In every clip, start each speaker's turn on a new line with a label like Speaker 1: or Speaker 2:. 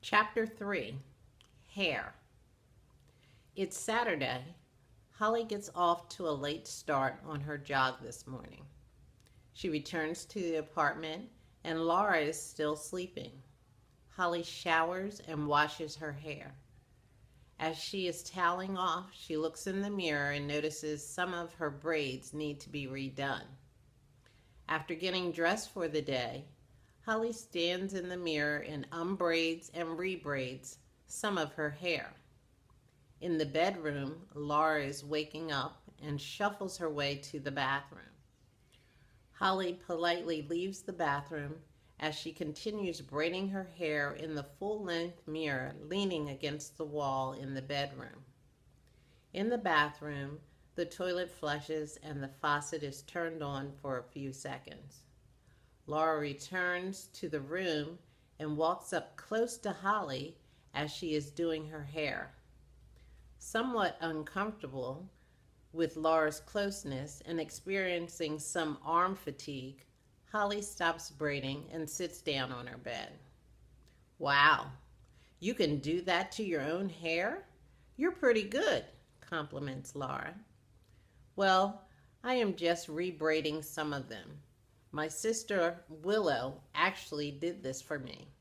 Speaker 1: Chapter 3, Hair. It's Saturday. Holly gets off to a late start on her jog this morning. She returns to the apartment and Laura is still sleeping. Holly showers and washes her hair. As she is toweling off, she looks in the mirror and notices some of her braids need to be redone. After getting dressed for the day, Holly stands in the mirror and unbraids and rebraids some of her hair. In the bedroom, Laura is waking up and shuffles her way to the bathroom. Holly politely leaves the bathroom as she continues braiding her hair in the full-length mirror leaning against the wall in the bedroom. In the bathroom, the toilet flushes and the faucet is turned on for a few seconds. Laura returns to the room and walks up close to Holly as she is doing her hair. Somewhat uncomfortable with Laura's closeness and experiencing some arm fatigue, Holly stops braiding and sits down on her bed. "Wow, you can do that to your own hair? You're pretty good," compliments Laura. "Well, I am just rebraiding some of them. My sister Willow actually did this for me.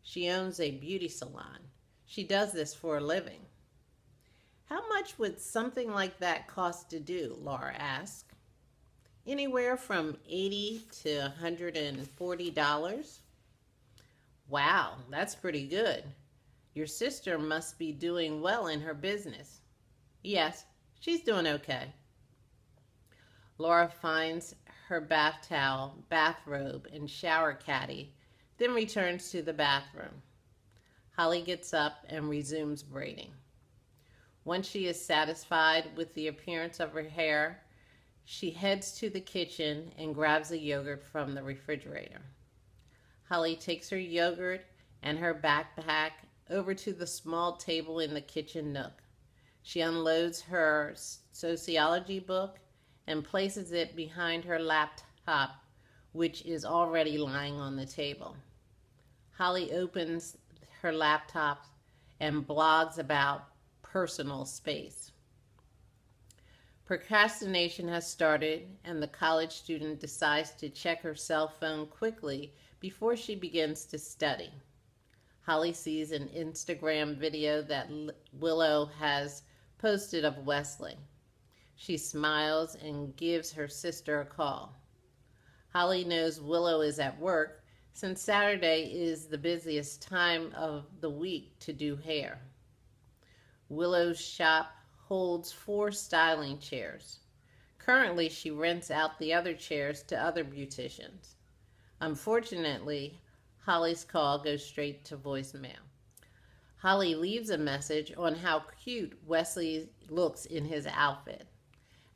Speaker 1: She owns a beauty salon. She does this for a living." "How much would something like that cost to do?" Laura asked. "Anywhere from $80 to $140. "Wow, that's pretty good. Your sister must be doing well in her business." "Yes, she's doing okay." Laura finds her bath towel, bathrobe, and shower caddy, then returns to the bathroom. Holly gets up and resumes braiding. Once she is satisfied with the appearance of her hair, she heads to the kitchen and grabs a yogurt from the refrigerator. Holly takes her yogurt and her backpack over to the small table in the kitchen nook. She unloads her sociology book and places it behind her laptop, which is already lying on the table. Holly opens her laptop and blogs about personal space. Procrastination has started, and the college student decides to check her cell phone quickly before she begins to study. Holly sees an Instagram video that Willow has posted of Wesley. She smiles and gives her sister a call. Holly knows Willow is at work since Saturday is the busiest time of the week to do hair. Willow's shop holds 4 styling chairs. Currently, she rents out the other chairs to other beauticians. Unfortunately, Holly's call goes straight to voicemail. Holly leaves a message on how cute Wesley looks in his outfit.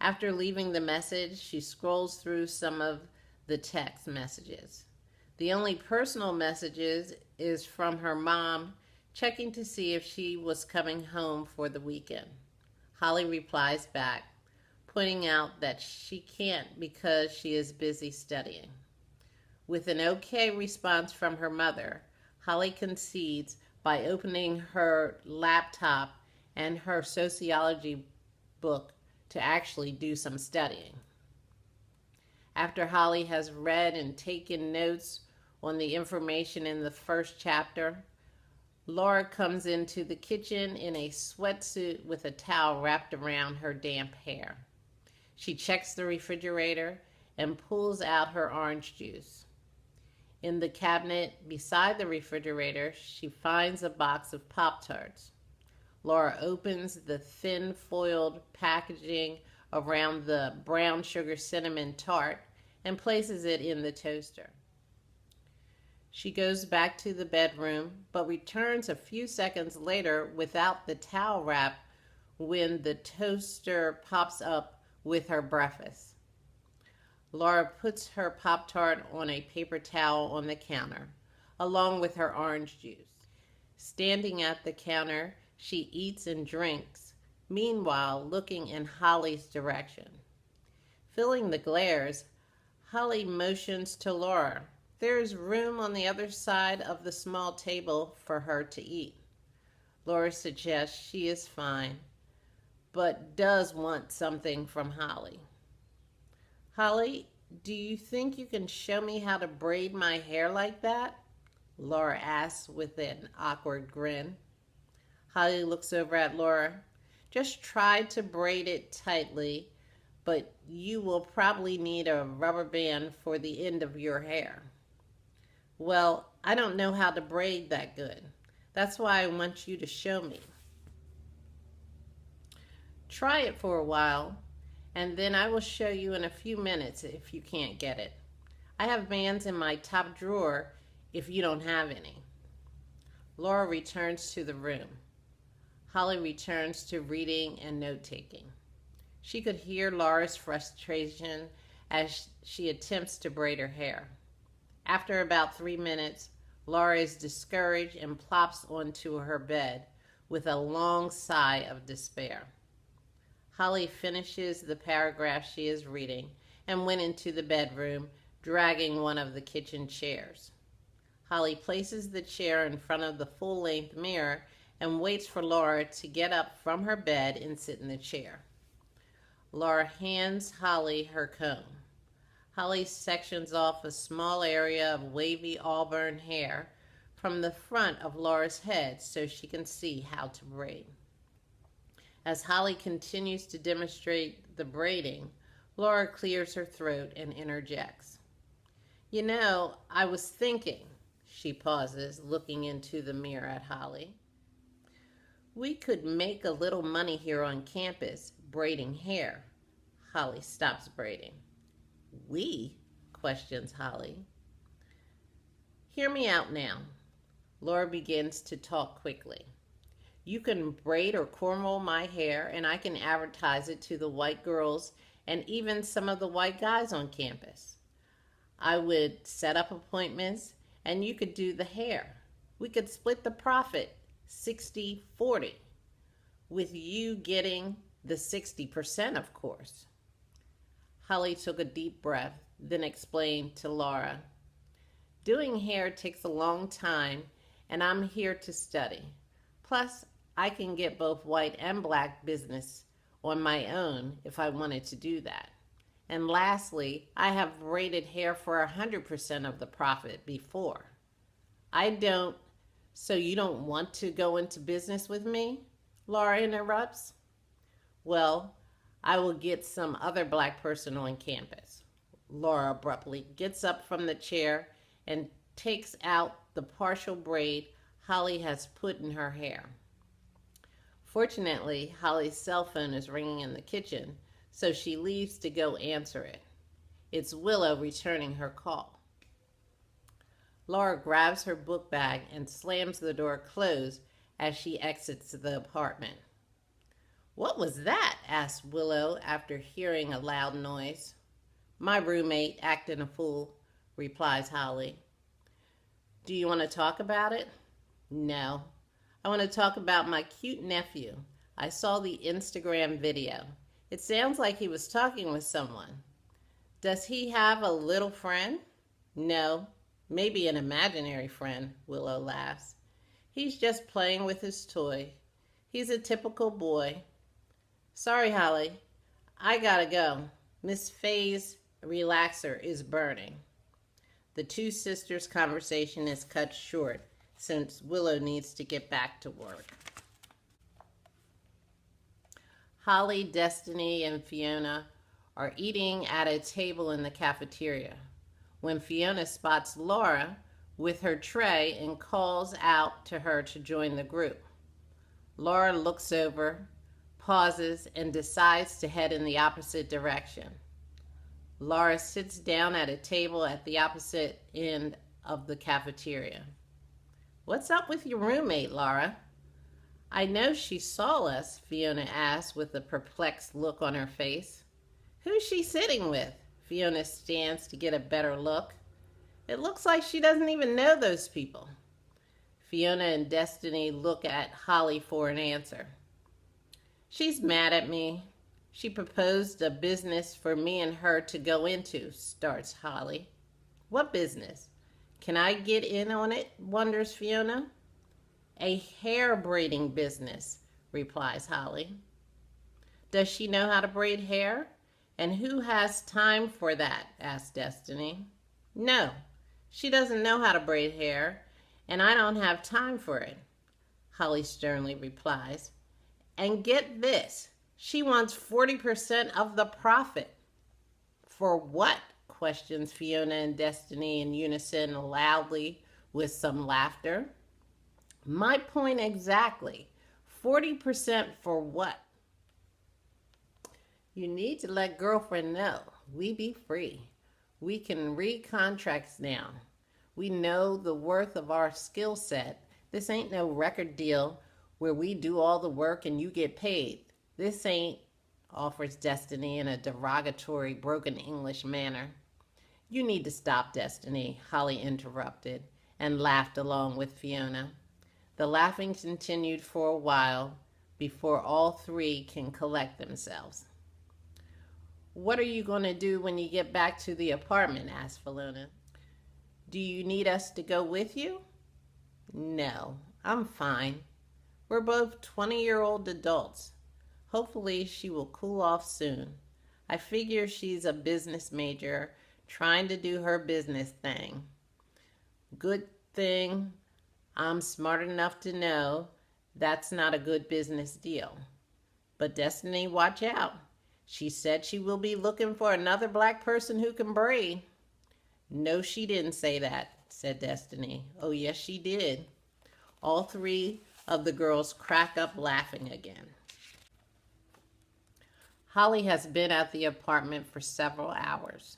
Speaker 1: After leaving the message, she scrolls through some of the text messages. The only personal messages is from her mom, checking to see if she was coming home for the weekend. Holly replies back, pointing out that she can't because she is busy studying. With an okay response from her mother, Holly concedes by opening her laptop and her sociology book to actually do some studying. After Holly has read and taken notes on the information in the first chapter, Laura comes into the kitchen in a sweatsuit with a towel wrapped around her damp hair. She checks the refrigerator and pulls out her orange juice. In the cabinet beside the refrigerator, she finds a box of Pop-Tarts. Laura opens the thin foiled packaging around the brown sugar cinnamon tart and places it in the toaster. She goes back to the bedroom, but returns a few seconds later without the towel wrap when the toaster pops up with her breakfast. Laura puts her Pop-Tart on a paper towel on the counter, along with her orange juice. Standing at the counter, she eats and drinks, meanwhile looking in Holly's direction. Feeling the glares, Holly motions to Laura, There is room on the other side of the small table for her to eat. Laura suggests she is fine, but does want something from Holly. Holly, do you think you can show me how to braid my hair like that? Laura asks with an awkward grin. Holly looks over at Laura. Just try to braid it tightly, but you will probably need a rubber band for the end of your hair. Well, I don't know how to braid that good. That's why I want you to show me. Try it for a while, and then I will show you in a few minutes if you can't get it. I have bands in my top drawer if you don't have any. Laura returns to the room. Holly returns to reading and note-taking. She could hear Laura's frustration as she attempts to braid her hair. After about 3 minutes, Laura is discouraged and plops onto her bed with a long sigh of despair. Holly finishes the paragraph she is reading and went into the bedroom, dragging one of the kitchen chairs. Holly places the chair in front of the full-length mirror and waits for Laura to get up from her bed and sit in the chair. Laura hands Holly her comb. Holly sections off a small area of wavy auburn hair from the front of Laura's head so she can see how to braid. As Holly continues to demonstrate the braiding, Laura clears her throat and interjects. You know, I was thinking, she pauses, looking into the mirror at Holly. We could make a little money here on campus braiding hair. Holly stops braiding. We? Questions Holly. Hear me out now. Laura begins to talk quickly. You can braid or cornrow my hair, and I can advertise it to the white girls and even some of the white guys on campus. I would set up appointments, and you could do the hair. We could split the profit 60-40, with you getting the 60%, of course. Holly took a deep breath, then explained to Laura, doing hair takes a long time, and I'm here to study. Plus, I can get both white and black business on my own if I wanted to do that. And lastly, I have braided hair for 100% of the profit before. I don't, so you don't want to go into business with me? Laura interrupts. Well, I will get some other black person on campus. Laura abruptly gets up from the chair and takes out the partial braid Holly has put in her hair. Fortunately, Holly's cell phone is ringing in the kitchen, so she leaves to go answer it. It's Willow returning her call. Laura grabs her book bag and slams the door closed as she exits the apartment. What was that? Asked Willow after hearing a loud noise. My roommate acting a fool, replies Holly. Do you want to talk about it? No. I want to talk about my cute nephew. I saw the Instagram video. It sounds like he was talking with someone. Does he have a little friend? No. Maybe an imaginary friend, Willow laughs. He's just playing with his toy. He's a typical boy. Sorry, Holly. I gotta go. Miss Faye's relaxer is burning. The two sisters' conversation is cut short since Willow needs to get back to work. Holly, Destiny, and Fiona are eating at a table in the cafeteria when Fiona spots Laura with her tray and calls out to her to join the group. Laura looks over, pauses, and decides to head in the opposite direction. Laura sits down at a table at the opposite end of the cafeteria. What's up with your roommate, Laura? I know she saw us, Fiona asked with a perplexed look on her face. Who's she sitting with? Fiona stands to get a better look. It looks like she doesn't even know those people. Fiona and Destiny look at Holly for an answer. She's mad at me. She proposed a business for me and her to go into, starts Holly. What business? Can I get in on it? Wonders Fiona. A hair braiding business, replies Holly. Does she know how to braid hair? And who has time for that? Asks Destiny. No, she doesn't know how to braid hair, and I don't have time for it, Holly sternly replies. And get this, she wants 40% of the profit. For what? Questions Fiona and Destiny in unison loudly with some laughter. My point exactly. 40% for what? You need to let girlfriend know. We be free. We can read contracts now. We know the worth of our skill set. This ain't no record deal where we do all the work and you get paid. This ain't, offers Destiny in a derogatory, broken English manner. You need to stop, Destiny, Holly interrupted and laughed along with Fiona. The laughing continued for a while before all three can collect themselves. What are you going to do when you get back to the apartment? Asked Fiona. Do you need us to go with you? No, I'm fine. We're both 20-year-old adults. Hopefully she will cool off soon. I figure she's a business major trying to do her business thing. Good thing I'm smart enough to know that's not a good business deal. But Destiny, watch out. She said she will be looking for another black person who can braid. No, she didn't say that, said Destiny. Oh, yes, she did. All three of the girls crack up laughing again. Holly has been at the apartment for several hours.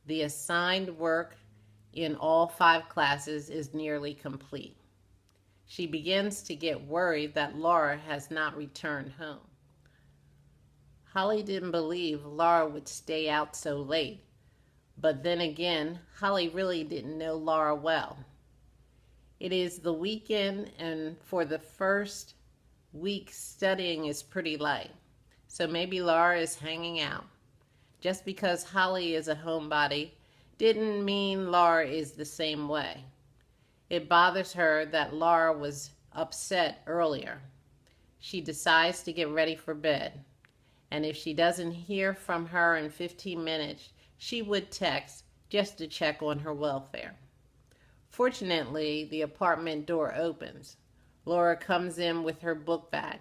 Speaker 1: The assigned work in all 5 classes is nearly complete. She begins to get worried that Laura has not returned home. Holly didn't believe Laura would stay out so late, but then again, Holly really didn't know Laura well. It is the weekend, and for the first week, studying is pretty light, so maybe Laura is hanging out. Just because Holly is a homebody didn't mean Laura is the same way. It bothers her that Laura was upset earlier. She decides to get ready for bed, and if she doesn't hear from her in 15 minutes, she would text just to check on her welfare. Fortunately, the apartment door opens. Laura comes in with her book bag.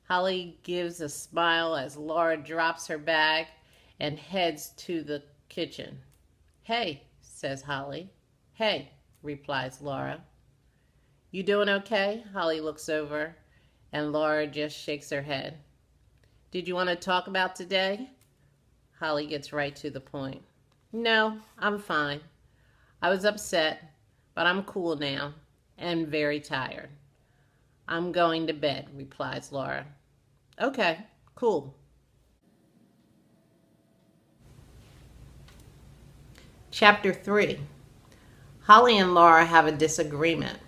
Speaker 1: Holly gives a smile as Laura drops her bag and heads to the kitchen. Hey, says Holly. Hey, replies Laura. You doing okay? Holly looks over and Laura just shakes her head. Did you want to talk about today? Holly gets right to the point. No, I'm fine. I was upset, but I'm cool now and very tired. I'm going to bed, replies Laura. Okay, cool. Chapter 3. Holly and Laura have a disagreement.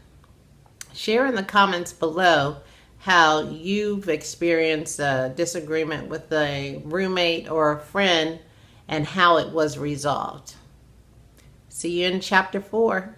Speaker 1: Share in the comments below how you've experienced a disagreement with a roommate or a friend and how it was resolved. See you in Chapter 4.